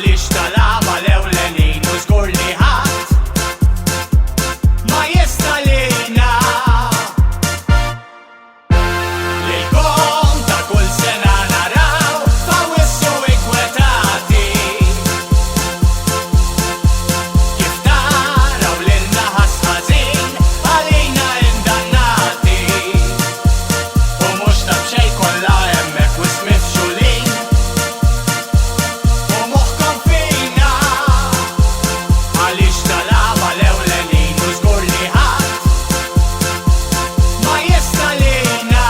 Għaliex tal-għaba l-ewlenin u żgur li ħadd ma jista' lilna. Lilkom ta' kull sena naraw fawissu inkwetati kif taraw lilna ħasħażin għalina indannati u mhux ta' b'xejn kollha hemmhekk wisq mifxulin u moħħkom fina. Għaliex tal-għaba l-ewlenin u żgur li ħadd ma jista' lilna.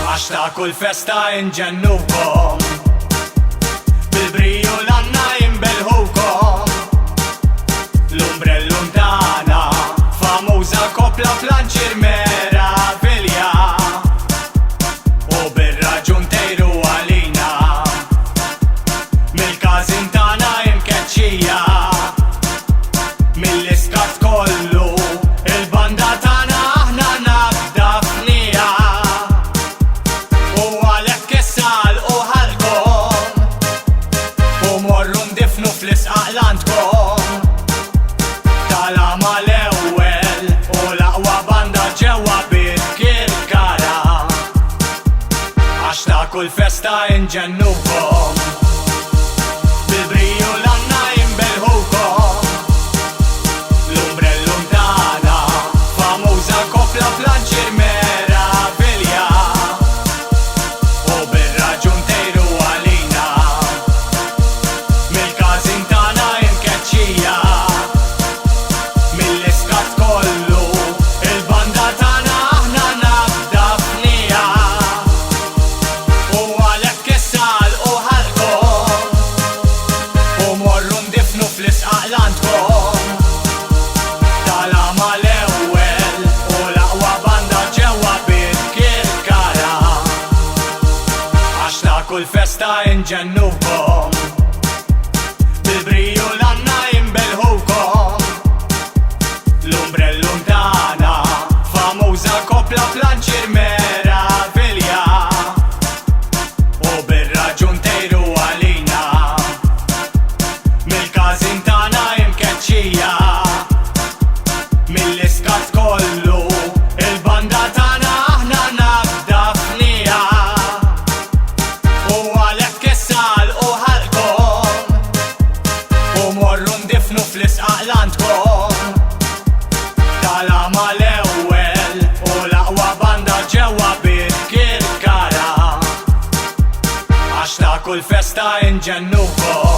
Għax ta' kull festa inġennukom bil-briju l-għanna jimbelħukom. L-umbrellum tagħna famuża kopla flanċir meravilja u bir-raġun tejru għalina mill-każin tagħna imkeċċija mill-iskat kollu il-banda tagħna aħna nabdafnija u għalhekk issa u ħalkom u morru ndifnu fl-isqaqlantkom tal-għama l-ewwel u l-aqwa banda ġewwa Bit-Kirkara. Għax ta' kull festa inġennukom bil-briju l-għanna jimbelħukom. L-umbrellum tagħna famuża kopla flanċir meravilja u bir-raġun tejru għalina mill-każin tagħna imkeċċija mill-iskat kollu il-banda tagħna aħna nabdafnija u għalhekk issa u ħalkom u morru ndifnu fl-isqaqlantkom tal-għama l-ewwel u l-aqwa banda ġewwa Bit-Kirkara. Għax ta' kull festa inġennukom bil-briju l-għanna jimbelħukom. L-umbrellum tagħna famuża kopla flanċir meravilja u bir-raġun tejru għalina mill-każin tagħna imkeċċija mill-iskat kollu il-banda tagħna aħna nabdafnija u għalhekk issa u ħalkom u morru ndifnu fl-isqaqlantkom tal-għama l-ewwel u l-aqwa banda ġewwa Bit-Kirkara. Għax ta' kull festa inġennukom